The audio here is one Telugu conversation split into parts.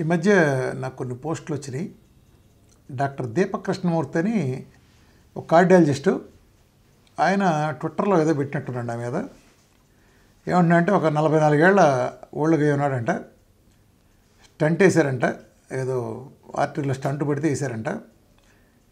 ఈ మధ్య నాకు కొన్ని పోస్టులు వచ్చినాయి. డాక్టర్ దీపక్ కృష్ణమూర్తి అని ఒక కార్డియాలజిస్టు, ఆయన ట్విట్టర్లో ఏదో పెట్టినట్టున్నాడు. ఆ మీద ఏమంటున్నాడంటే, ఒక 44 ఏళ్ల ఓల్డ్గా ఉన్నాడంట, స్టంట్ వేశారంట, ఏదో ఆర్టరీలో స్టంట్ పెడితే వేశారంట.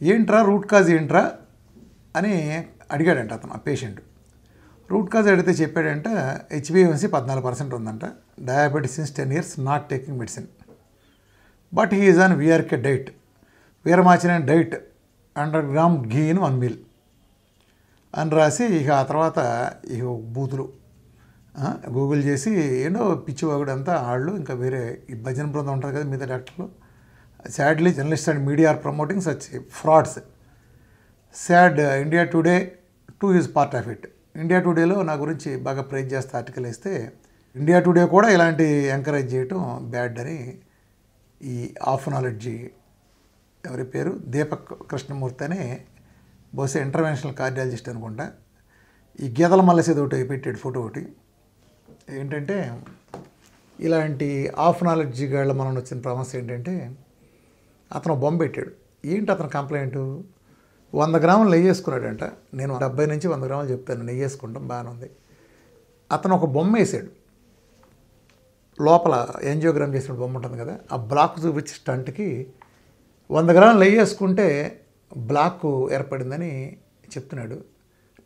ఏంట్రా రూట్ కాజ్ ఏంట్రా అని అడిగాడంట అతను, ఆ పేషెంట్. రూట్ కాజ్ అడిగితే చెప్పాడంట, హెచ్బిఎవన్సీ 14% ఉందంట, diabetes since 10 years, not taking medicine, but he is on V R K diet, Veeramachaneni diet 100 grams ghee in 1 meal అని రాసి, ఇక ఆ తర్వాత ఇక బూతులు గూగుల్ చేసి ఏంటో పిచ్చివాగుడంతా వాళ్ళు, ఇంకా వేరే ఈ భజన బృందం ఉంటుంది కదా మిగతా డాక్టర్లు. Sadly journalist and media are promoting such frauds. Sad India today too is part of it. India టుడేలో నా గురించి బాగా ప్రైజ్ చేస్తే ఆర్టికల్ వేస్తే, ఇండియా టుడే కూడా ఇలాంటి ఎంకరేజ్ చేయటం బ్యాడ్ అని ఈ ఆఫ్ నాలెడ్జి ఎవరి పేరు దీపక్ కృష్ణమూర్తి అని, బహుశా ఇంటర్వెన్షనల్ కార్డియాలజిస్ట్ అనుకుంటా, ఈ గీతల మల్లసేది ఒకటి పెట్టాడు ఫోటో ఒకటి. ఏంటంటే ఇలాంటి ఆఫ్ నాలెడ్జి గాళ్ళ మనం వచ్చిన సమస్య ఏంటంటే, అతను బొమ్మ పెట్టాడు. ఏంటి అతను కంప్లైంట్? 100 grams నెయ్యి వేసుకున్నాడంట. నేను 70 నుంచి 100 grams చెప్తాను, నెయ్యి వేసుకుంటాం బాగానే ఉంది. అతను ఒక బొమ్మ వేసాడు, లోపల యాంజియోగ్రామ్ చేసిన బొమ్మ ఉంటుంది కదా, ఆ బ్లాక్ చూపించి స్టంట్కి 100 grams నెయ్యి వేసుకుంటే బ్లాక్ ఏర్పడిందని చెప్తున్నాడు.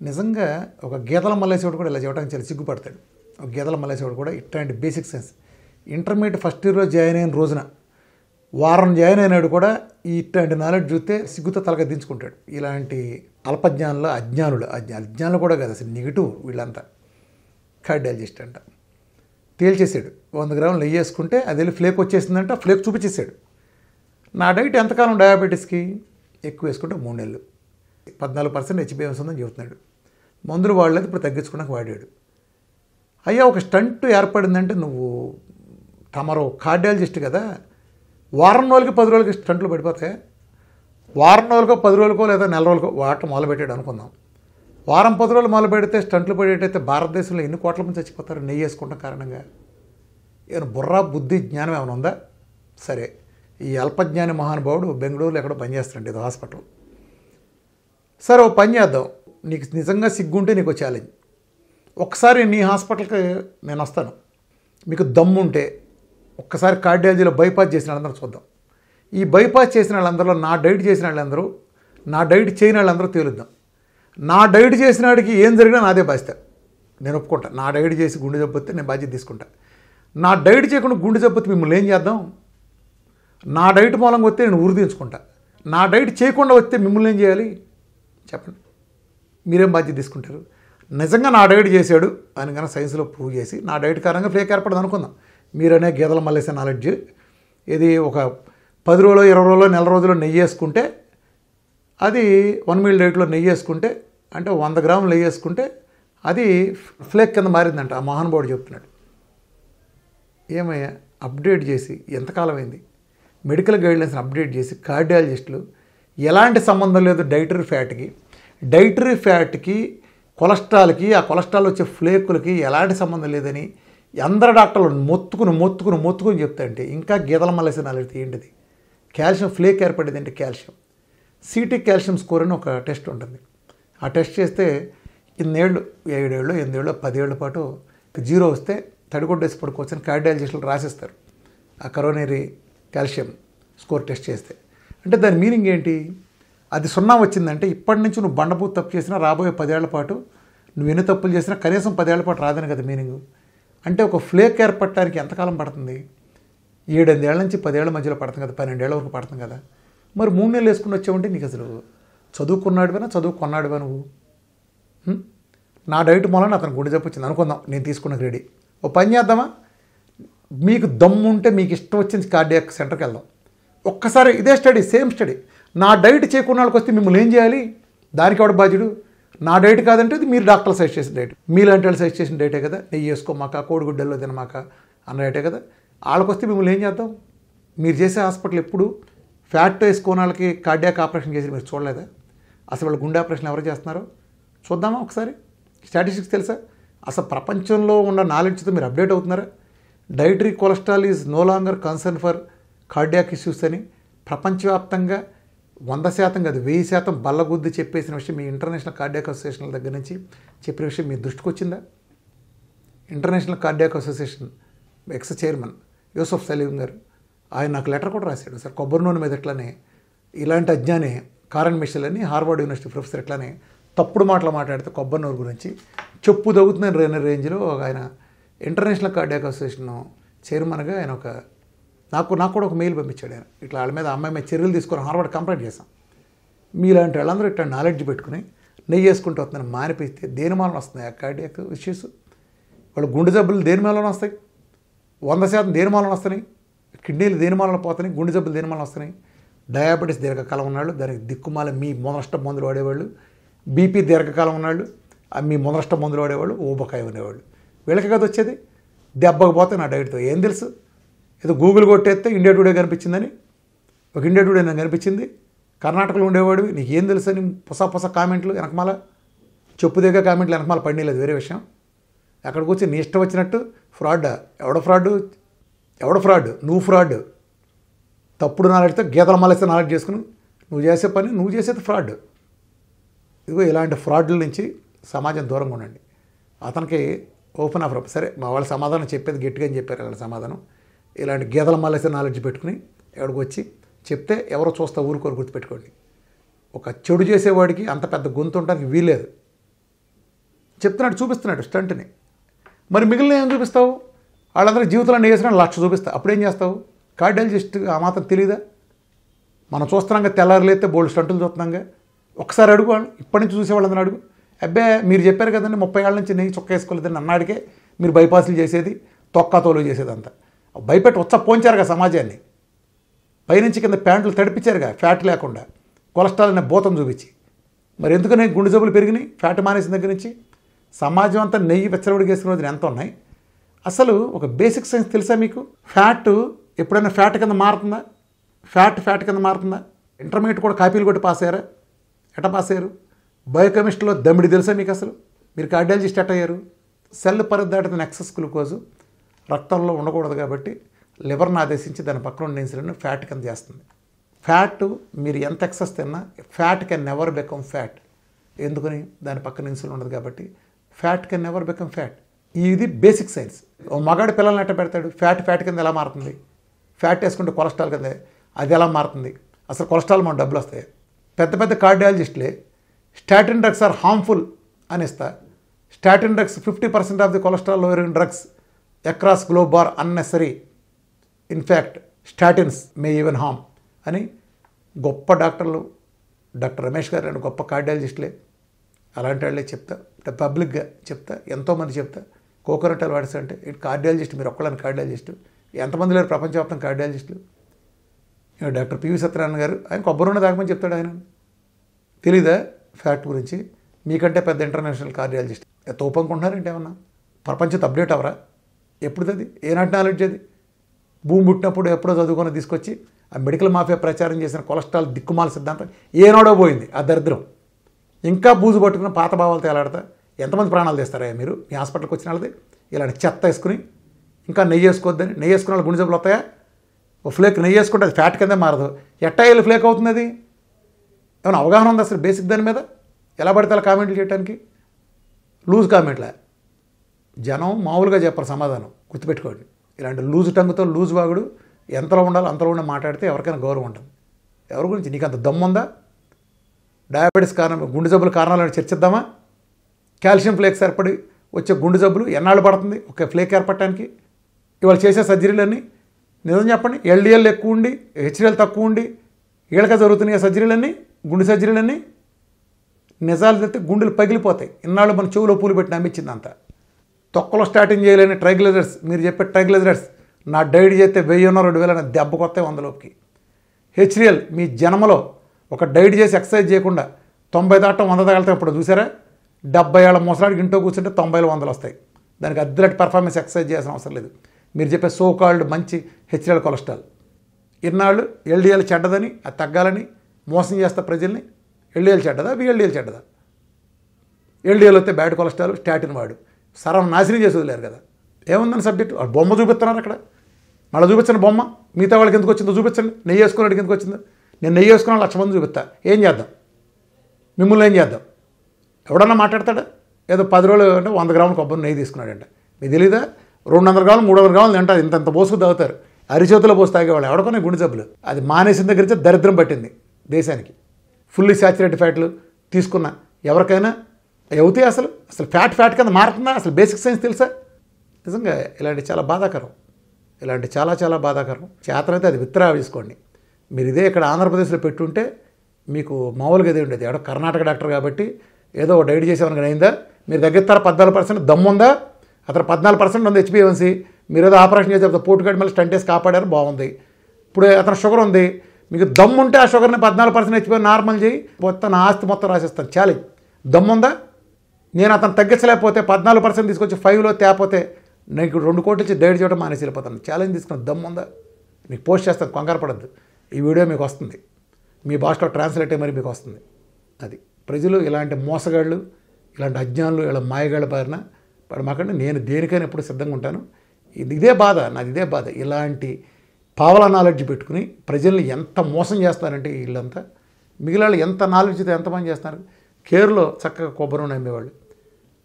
నిజంగా ఒక గీతల మల్లేసేవాడు కూడా ఇలా చెప్పడానికి చాలా సిగ్గుపడతాడు. ఒక గీతల మల్లేసేవాడు కూడా ఇట్లాంటి బేసిక్ సెన్స్, ఇంటర్మీడియట్ ఫస్ట్ ఇయర్లో జాయిన్ అయిన రోజున వారం జాయిన్ అయినాడు కూడా ఇట్లాంటి నాలెడ్జ్ చూస్తే సిగ్గుతో తలగా దించుకుంటాడు. ఇలాంటి అల్పజ్ఞానంలో అజ్ఞానులు కూడా కాదు, అసలు నెగిటివ్ వీళ్ళంతా. కార్డియాలజిస్ట్ అంట తేల్చేసాడు, 100 grams నెయ్యి వేసుకుంటే అది వెళ్ళి ఫ్లేక్ వచ్చేసిందంట, ఫ్లేక్ చూపించేసాడు. నా డైట్ ఎంతకాలం డయాబెటీస్కి? ఎక్కువ వేసుకుంటే 3 నెలలు, 14% హెచ్బిఎవన్సీ ఉందని చెబుతున్నాడు. మందులు వాడలేదు, ఇప్పుడు తగ్గించుకున్నాక వాడాడు. అయ్యా, ఒక స్టంట్ ఏర్పడిందంటే నువ్వు తమరు కార్డియాలజిస్ట్ కదా, వారం రోజులకి 10 రోజులకి స్టంట్లు పడిపోతాయి. వారం రోజులకో 10 రోజులకో లేదా నెల రోజులకో వాటం మొదలుపెట్టాడు అనుకుందాం. వారం 10 రోజులు మొదలు పెడితే స్టంట్లు పడేటైతే భారతదేశంలో ఎన్ని కోట్ల మంది చచ్చిపోతారు నెయ్యి వేసుకుంటాం కారణంగా? ఏమైనా బుర్ర బుద్ధి జ్ఞానం ఏమైనా ఉందా? సరే, ఈ అల్పజ్ఞాని మహానుభావుడు బెంగళూరులో ఎక్కడో పనిచేస్తాడు, ఇది హాస్పిటల్. సరే, ఓ పని చేద్దాం, నీకు నిజంగా సిగ్గుంటే నీకు ఛాలెంజ్. ఒక్కసారి నీ హాస్పిటల్కి నేను వస్తాను, మీకు దమ్ముంటే ఒక్కసారి కార్డియాలజీలో బైపాస్ చేసిన వాళ్ళందరూ చూద్దాం. ఈ బైపాస్ చేసిన వాళ్ళందరూ, నా డైట్ చేసిన వాళ్ళందరూ, నా డైట్ చేయని వాళ్ళందరూ తేలుద్దాం. నా డైట్ చేసిన వాడికి ఏం జరిగినా నాదే బాధ్యత, నేను ఒప్పుకుంటా. నా డైట్ చేసి గుండె జబ్బు వస్తే నేను బాధ్యత తీసుకుంటా. నా డైట్ చేయకుండా గుండె జబ్బు వస్తే మిమ్మల్ని ఏం చేద్దాం? నా డైట్ మూలంగా వస్తే నేను ఉరి తీర్చుకుంటా. నా డైట్ చేయకుండా వస్తే మిమ్మల్ని ఏం చేయాలి చెప్పండి? మీరేం బాధ్యత తీసుకుంటారు? నిజంగా నా డైట్ చేశాడు అని కనుక సైన్స్లో ప్రూవ్ చేసి నా డైట్ కారణంగా ఫ్లేక్ ఏర్పడదు అనుకుందాం. మీరనే గీతల మల్లేసే నాలెడ్జ్ ఇది ఒక 10 రోజులు 20 రోజులు నెల రోజుల్లో నెయ్యి వేసుకుంటే, అది 1 meal డైట్లో నెయ్యి వేసుకుంటే, అంటే 100 grams నెయ్యి వేసుకుంటే అది ఫ్లేక్ కింద మారిందంట. ఆ మహానుభావుడు చెప్తున్నాడు. ఏమయ్యా, అప్డేట్ చేసి ఎంతకాలం అయింది? మెడికల్ గైడ్లైన్స్ని అప్డేట్ చేసి కార్డియాలజిస్టులు ఎలాంటి సంబంధం లేదు డైటరీ ఫ్యాట్కి కొలెస్ట్రాల్కి, ఆ కొలెస్ట్రాల్ వచ్చే ఫ్లేకులకి ఎలాంటి సంబంధం లేదని అందరు డాక్టర్లు మొత్తుకుని చెప్తాంటే, ఇంకా గీతల మల్లేసే నాలెడ్జ్ ఏంటిది? కాల్షియం ఫ్లేక్ ఏర్పడేది అంటే కాల్షియం, సిటీ కాల్షియం స్కోర్ అని ఒక టెస్ట్ ఉంటుంది. ఆ టెస్ట్ చేస్తే ఇన్నేళ్ళు 7 ఏళ్ళు 8 ఏళ్ళు 10 ఏళ్ల పాటు 0 వస్తే తడిగొడ్డేసి పడుకోవచ్చని కార్డియాలజిస్టులు రాసిస్తారు. ఆ కరోనరీ కాల్షియం స్కోర్ టెస్ట్ చేస్తే, అంటే దాని మీనింగ్ ఏంటి? అది 0 వచ్చిందంటే ఇప్పటి నుంచి నువ్వు బండపూత తప్పు చేసినా రాబోయే 10 ఏళ్ల పాటు, నువ్వు ఎన్ని తప్పులు చేసినా కనీసం 10 ఏళ్ల పాటు రాదని కదా మీనింగ్. అంటే ఒక ఫ్లేక్ ఏర్పడటానికి ఎంతకాలం పడుతుంది? 7-8 ఏళ్ల నుంచి 10 ఏళ్ల మధ్యలో పడుతుంది కదా, 12 ఏళ్ల వరకు పడుతుంది కదా. మరి 3 నెలలు వేసుకుని వచ్చావంటే నీకు అసలు చదువుకున్నాడువా నువ్వు? నా డైట్ మూలన అతను గుండె జబ్బు వచ్చింది అనుకుందాం, నేను తీసుకున్న రెడీ. ఓ పని చేద్దామా? మీకు దమ్ముంటే మీకు ఇష్టం వచ్చింది కార్డియాక్ సెంటర్కి వెళ్దాం. ఒక్కసారి ఇదే స్టడీ, సేమ్ స్టడీ. నా డైట్ చేయకున్న వాళ్ళకి వస్తే మిమ్మల్ని ఏం చేయాలి? దానికి ఎవడు బాధ్యుడు? నా డైట్ కాదంటే ఇది మీరు డాక్టర్లు సజెస్ట్ చేసిన డైట్, మీలాంటి వాళ్ళు సజెస్ట్ చేసిన డైటే కదా. నెయ్యి వేసుకోమాక, కోడిగుడ్డల్లో తినమాక అన్న డైటే కదా. వాళ్ళకి వస్తే మిమ్మల్ని ఏం చేద్దాం? మీరు చేసే హాస్పిటల్ ఎప్పుడు ఫ్యాట్ వేసుకోని వాళ్ళకి కార్డియాక్ ఆపరేషన్ చేసి మీరు చూడలేదా? అసలు వాళ్ళు గుండె ఆపరేషన్ ఎవరు చేస్తున్నారో చూద్దామా ఒకసారి? స్టాటిస్టిక్స్ తెలుసా? అసలు ప్రపంచంలో ఉన్న నాలెడ్జ్తో మీరు అప్డేట్ అవుతున్నారా? Dietary cholesterol is no longer concern for cardiac issues అని ప్రపంచవ్యాప్తంగా 100% కాదు 1000% బల్లగుద్ది చెప్పేసిన విషయం మీ ఇంటర్నేషనల్ కార్డియాక్ అసోసియేషన్ల దగ్గర నుంచి చెప్పిన విషయం మీ దృష్టికి వచ్చిందా? International cardiac association ex chairman Yusuf Saleem గారు ఆయన నాకు లెటర్ కూడా రాశాడు. సార్ కొబ్బరి నూనె మీద ఎట్లానే ఇలాంటి అజ్ఞాని కారన్ మిషెల్ అని హార్వర్డ్ యూనివర్సిటీ ప్రొఫెసర్ ఎట్లానే తప్పుడు మాటలు మాట్లాడితే కొబ్బరి నూనె గురించి చెప్పు తగ్గుతుందని రేంజ్లో ఆయన ఇంటర్నేషనల్ కార్డియాక్ అసోసియేషన్ చైర్మన్గా ఆయన నాకు కూడా ఒక మెయిల్ పంపించాడు. ఆయన ఇట్లా వాళ్ళ మీద అమ్మాయి మీద చర్యలు తీసుకొని హార్వర్డ్ కంప్లైంట్ చేశాం. మీలాంటి వాళ్ళందరూ ఇట్లా నాలెడ్జ్ పెట్టుకుని నెయ్యి వేసుకుంటూ వస్తుందని మానిపిస్తే దేని మూలన వస్తున్నాయి ఆ కార్డియాక్ ఇష్యూస్? వాళ్ళు గుండె జబ్బులు దేని మూలన వస్తాయి? 100% దేని మూలన వస్తున్నాయి? కిడ్నీలు దేని మూలన పోతున్నాయి? గుండె జబ్బులు దేని మూలన వస్తున్నాయి? డయాబెటీస్ దీర్ఘకాలం ఉన్నాళ్ళు దానికి దిక్కుమాల మీ మొదనష్ట మందులు వాడేవాళ్ళు, బీపీ దీర్ఘకాలం ఉన్నాళ్ళు మీ మొదనష్ట మందులు వాడేవాళ్ళు, ఊబకాయ ఉండేవాళ్ళు. వీళ్ళకి కదా వచ్చేది. దెబ్బకు పోతే నా డైట్తో ఏం తెలుసు? ఏదో గూగుల్ కొట్టేస్తే ఇండియా టుడే కనిపించిందని, ఒక ఇండియా టుడే నాకు కనిపించింది, కర్ణాటకలో ఉండేవాడివి నీకు ఏం తెలుసు అని పొస కామెంట్లు వెనకమాల చెప్పు దగ్గర కామెంట్లు వెనకమాల పడినలేదు వేరే విషయం. అక్కడికి వచ్చి నీ ఇష్టం వచ్చినట్టు ఫ్రాడ్. ఎవడ ఫ్రాడ్? నువ్వు ఫ్రాడ్. తప్పుడు నాలెడ్జ్తో గీతల మలస్తే నాలెడ్జ్ చేసుకుని నువ్వు చేసే పని నువ్వు చేసేది ఫ్రాడ్. ఇదిగో ఇలాంటి ఫ్రాడ్ల నుంచి సమాజం దూరంగా ఉండండి. అతనికి ఓపెన్ ఆఫర్ సరే మా వాళ్ళు సమాధానం చెప్పేది గట్టిగా అని చెప్పారు. అలాంటి సమాధానం ఇలాంటి గీతల మలస్తే నాలెడ్జ్ పెట్టుకుని ఎక్కడికి వచ్చి చెప్తే ఎవరో చూస్తా ఊరుకోరు. గుర్తుపెట్టుకోండి, ఒక చెడు చేసేవాడికి అంత పెద్ద గొంతు ఉండడానికి వీలేదు. చెప్తున్నాడు, చూపిస్తున్నాడు స్టంట్ని. మరి మిగిలిన ఏం చూపిస్తావు? వాళ్ళందరూ జీవితంలో వేసిన 1,00,000 చూపిస్తా. అప్పుడేం చేస్తావు? కార్డియాలజిస్ట్ ఆ మాత్రం తెలియదా? మనం చూస్తున్నాగా తెల్లారులైతే బోల్డ్ స్టంటులు చూస్తున్నాగా. ఒకసారి అడుగు వాళ్ళు, ఇప్పటి నుంచి చూసేవాళ్ళందరూ అడుగు. అబ్బే మీరు చెప్పారు కదండి 30 ఏళ్ళ నుంచి నెయ్యి చొక్క వేసుకోలేదని అన్నాడికే మీరు బైపాసులు చేసేది, తొక్కాతోలు చేసేదంతా. భయపెట్టి పోంచారుగా సమాజాన్ని. పైనుంచి కింద ప్యాంట్లు తడిపించారుగా ఫ్యాట్ లేకుండా, కొలెస్ట్రాల్ అనే భూతం చూపించి. మరి ఎందుకని గుండె జబ్బులు పెరిగినాయి ఫ్యాట్ మానేసిన దగ్గర నుంచి? సమాజం అంతా నెయ్యి వెచ్చలవిడికి వేసుకునే రోజున ఎంత ఉన్నాయి? అసలు ఒక బేసిక్ సైన్స్ తెలుసా మీకు? ఫ్యాట్ ఎప్పుడైనా ఫ్యాట్ కింద మారుతుందా? ఫ్యాట్ కింద మారుతుందా? ఇంటర్మీడియట్ కూడా కాపీలు కొట్టి పాస్ అయ్యారా? ఎట్ట పాస్ అయ్యారు? బయోకెమిస్ట్రీలో దమ్మిడి తెలుసా మీకు? అసలు మీరు కార్డియాలజిస్ట్ ఎట్ట అయ్యారు? సెల్ పరిధి దాటిన ఎక్సెస్ గ్లూకోజు రక్తంలో ఉండకూడదు కాబట్టి లివర్ని ఆదేశించి దాని పక్కన ఉన్న ఇన్సులిన్ ఫ్యాట్ కింద చేస్తుంది. ఫ్యాట్ మీరు ఎంత ఎక్సెస్ తిన్నా fat can never become fat. ఎందుకని? దాని పక్కన ఇన్సులిన్ ఉండదు కాబట్టి fat can never become fat. ఇది బేసిక్ సైన్స్. ఓ మగాడి పిల్లల్ని ఎట్ట పెడతాడు? ఫ్యాట్ కింద ఎలా మారుతుంది? ఫ్యాట్ వేసుకుంటే కొలెస్ట్రాల్ కింద అది ఎలా మారుతుంది? అసలు కొలెస్ట్రాల్ మన డబ్బులు వస్తాయి. పెద్ద కార్డియాలజిస్టులే స్టాటిన్ డ్రగ్స్ ఆర్ హార్మ్ఫుల్ అని ఇస్తా. Statin drugs 50% of the cholesterol lowering drugs across globe are unnecessary. In fact statins may even harm అని గొప్ప డాక్టర్లు, డాక్టర్ రమేష్ గారు అని గొప్ప కార్డియాలజిస్టులే అలాంటి వాళ్ళే చెప్తా, పబ్లిక్గా చెప్తా, ఎంతోమంది చెప్తా. కోకోనట్ ఆయిల్ వాడేస్తా అంటే ఇటు కార్డియాలజిస్ట్ మీరు ఒక్కళ్ళని కార్డియాలజిస్టు, ఎంతమంది లేరు ప్రపంచవ్యాప్తం కార్డియాలజిస్టులు. డాక్టర్ పివి సత్యనారాయణ గారు ఆయన కొబ్బరి నూనె తాగమని చెప్తాడు. ఆయన తెలీదా ఫ్యాక్ట్ గురించి? మీకంటే పెద్ద ఇంటర్నేషనల్ కార్డియాలజిస్ట్ తోపనుకుంటున్నారంటే ఏమన్నా? ప్రపంచం అప్డేట్ అవరా? ఎప్పుడుది? ఏనాటి నాలెడ్జ్ అది? భూమి పుట్టినప్పుడు ఎప్పుడో చదువుకొని తీసుకొచ్చి ఆ మెడికల్ మాఫియా ప్రచారం చేసిన కొలెస్ట్రాల్ దిక్కుమాల సిద్ధాంతం ఏనాడో పోయింది. ఆ దరిద్రం ఇంకా బూజు పట్టుకుని పాత భావాలు తేలాడతా ఎంతమంది ప్రాణాలు తీస్తారా మీరు? మీ హాస్పిటల్కి వచ్చిన వాళ్ళది ఇలాంటి చెత్త వేసుకుని ఇంకా నెయ్యి వేసుకోవద్దని. నెయ్యి వేసుకున్న వాళ్ళు గుండె జబ్బులు వస్తాయా? ఓ ఫ్లేక్ నెయ్యి వేసుకుంటే అది ఫ్యాట్ కిందే మారదు. ఎట్టా వెళ్ళి ఫ్లేక్ అవుతుంది? అది ఏమైనా అవగాహన ఉంది అసలు బేసిక్ దాని మీద? ఎలా పడితే అలా కామెంట్లు చేయడానికి లూజ్ కామెంట్లే. జనం మామూలుగా చెప్పరు సమాధానం. గుర్తుపెట్టుకోండి, ఇలాంటి లూజ్ టంగుతో లూజ్ వాగుడు ఎంతలో ఉండాలో అంతలో ఉండి మాట్లాడితే ఎవరికైనా గౌరవం ఉంటుంది. ఎవరి గురించి నీకు అంత దమ్ముందా? డయాబెటీస్ కారణం, గుండె జబ్బుల కారణాలను చర్చిద్దామా? కాల్షియం ఫ్లేక్స్ ఏర్పడి వచ్చే గుండె జబ్బులు ఎన్నాళ్ళు పడుతుంది ఒక ఫ్లేక్ ఏర్పడటానికి? ఇవాళ చేసే సర్జరీలన్నీ నిజం చెప్పండి, ఎల్డిఎల్ ఎక్కువ ఉండి హెచ్డిఎల్ తక్కువ ఉండి వీళ్ళకే జరుగుతున్నాయి సర్జరీలన్నీ, గుండె సర్జరీలన్నీ. నిజాలు తెస్తే గుండెలు పగిలిపోతాయి. ఇన్నాళ్ళు మన చెవులో పూలు పెట్టి నమ్మించింది అంతా. తొక్కలో స్టార్టింగ్ చేయలేని ట్రైగ్లిజరైడ్స్, మీరు చెప్పే ట్రైగ్లిజరైడ్స్ నా డైట్ చేస్తే 1000-2000 దెబ్బ కొత్త 100లోకి. హెచ్డిఎల్ మీ జన్మలో ఒక డైట్ చేసి ఎక్సర్సైజ్ చేయకుండా 90 దాటం 100 తగలుతాయి. ఇప్పుడు చూసారా? 70 ఏళ్ళ ముసలాడికి ఇంట్లో కూర్చుంటే 90 100 వస్తాయి. దానికి అద్దెలటి పర్ఫార్మెన్స్ ఎక్సర్సైజ్ చేయాల్సిన అవసరం లేదు. మీరు చెప్పే సో కాల్డ్ మంచి హెచ్డిఎల్ కొలెస్ట్రాల్ ఇన్నాళ్ళు ఎల్డిఎల్ చెడ్డదని అది తగ్గాలని మోసం చేస్తా ప్రజల్ని. ఎల్డిఎల్ చెడ్డదా? విఎల్డిఎల్ చెడ్డదా? ఎల్డిఎల్ వస్తే బ్యాడ్ కొలెస్ట్రాల్ స్టాటిన్ వాడు సర్వం నాశనం చేసి వదిలేరు కదా. ఏముందని సబ్జెక్టు బొమ్మ చూపిస్తున్నారు అక్కడ. మళ్ళీ చూపించిన బొమ్మ మిగతా వాళ్ళకి ఎందుకు వచ్చిందో చూపించండి. నెయ్యి వేసుకున్నాడికి ఎందుకు వచ్చిందో. నేను నెయ్యి వేసుకున్న 1,00,000 మంది చూపిస్తా. ఏం చేద్దాం? మిమ్మల్ని ఏం చేద్దాం? ఎవడన్నా మాట్లాడతాడా? ఏదో 10 రోజులు అంటే 100 గ్రాముల కొబ్బరి నెయ్యి తీసుకున్నాడంట. మీకు తెలీదా? 200 గ్రాములు 300 గ్రాములు తింటారు. ఇంత పోసుకు తాగుతారు. అరిచేతిలో పోసి తాగేవాళ్ళు ఎవడకొని గుండె జబ్బులు. అది మానేసిన దగ్గర నుంచి దరిద్రం పట్టింది దేశానికి. ఫుల్లీ శాచురేటెడ్ ఫ్యాట్లు తీసుకున్న ఎవరికైనా అవుతాయి. అసలు ఫ్యాట్ కింద మారుతుందా? అసలు బేసిక్ సైన్స్ తెలుసా? నిజంగా ఇలాంటి చాలా బాధాకరం. ఇలాంటి చాలా చాలా బాధాకరం. చేతనైతే అది విత్డ్రా చేసుకోండి. మీరు ఇదే ఇక్కడ ఆంధ్రప్రదేశ్లో పెట్టుంటే మీకు మామూలుగా ఇదే ఉండేది. ఎవడో కర్ణాటక డాక్టర్ కాబట్టి ఏదో డైట్ చేసేవానికి అయిందా? మీరు తగ్గిస్తారా 14% దమ్ముందా? అతను 14% ఉంది హెచ్బిఎవన్సీ. మీరు ఏదో ఆపరేషన్ చేసి పోటుకాడి మళ్ళీ స్టంట్ వేసి కాపాడారు, బాగుంది. ఇప్పుడు అతను షుగర్ ఉంది, మీకు దమ్ముంటే ఆ షుగర్ని 14% హెచ్బి నార్మల్ చేయి, మొత్తం నా ఆస్తి మొత్తం రాసిస్తాను. ఛాలెంజ్. దమ్ముందా? నేను అతను తగ్గించలేకపోతే 14% తీసుకొచ్చి 5లో తేపోతే నీకు 2 కోట్లు ఇచ్చి డైట్ చేయడం మానేసి వెళ్ళిపోతాను. ఛాలెంజ్ తీసుకుని దమ్ముందా? నీకు పోస్ట్ చేస్తాను, కంగారు పడద్దు. ఈ వీడియో మీకు వస్తుంది, మీ భాషలో ట్రాన్స్లేట్ అయ్యి మరి మీకు వస్తుంది. అది ప్రజలు ఇలాంటి మోసగాళ్ళు, ఇలాంటి అజ్ఞానులు, ఇలా మాయగాళ్ళ బారిన పడమాకండి. నేను దేనికైనా ఎప్పుడు సిద్ధంగా ఉంటాను. ఇదే బాధ, నాది ఇదే బాధ. ఇలాంటి పావల నాలెడ్జ్ పెట్టుకుని ప్రజల్ని ఎంత మోసం చేస్తారంటే వీళ్ళంతా. మిగిలిన ఎంత నాలెడ్జ్తో ఎంతమంది చేస్తున్నారు. కేర్లో చక్కగా కొబ్బరి నూనె అమ్మేవాళ్ళు.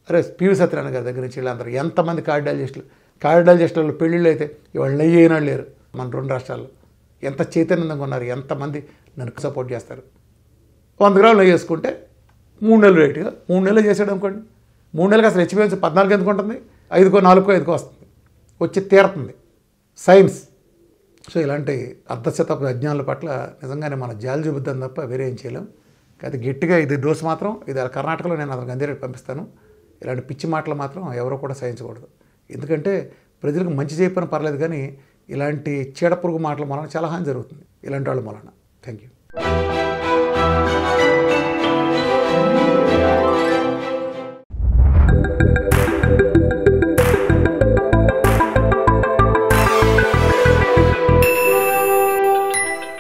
అరే పివి సత్యనారాయణ గారి దగ్గర నుంచి వీళ్ళందరూ ఎంతమంది కార్డియాలజిస్టులు పెళ్ళిళ్ళు అయితే ఇవాళ నెయ్యి అయినాళ్ళు లేరు మన 2 రాష్ట్రాల్లో. ఎంత చైతన్యంగా ఉన్నారు, ఎంతమంది నన్ను సపోర్ట్ చేస్తారు. 100 గ్రాములు నెయ్యి వేసుకుంటే 3 నెలలు రేటుగా 3 నెలలు చేసాడు అనుకోండి. 3 నెలలకు అసలు హెచ్బిఎన్స్ 14 ఎందుకు ఉంటుంది? 5కో 4కో 5కో వస్తుంది, వచ్చి తీరుతుంది సైన్స్. సో ఇలాంటి అర్ధశతపు అజ్ఞానుల పట్ల నిజంగానే మనం జాలి చూపిద్దాం తప్ప వేరే ఏం చేయలేం. అయితే గట్టిగా ఇది డోసు మాత్రం ఇది కర్ణాటకలో నేను అతనికి అందేరేట్ పంపిస్తాను. ఇలాంటి పిచ్చి మాటలు మాత్రం ఎవరో కూడా సహించకూడదు. ఎందుకంటే ప్రజలకు మంచి చేయకపోయినా పర్లేదు, కానీ ఇలాంటి చీడపురుగు మాటల వలన చాలా హాని జరుగుతుంది ఇలాంటి వాళ్ళ వలన. Thank you.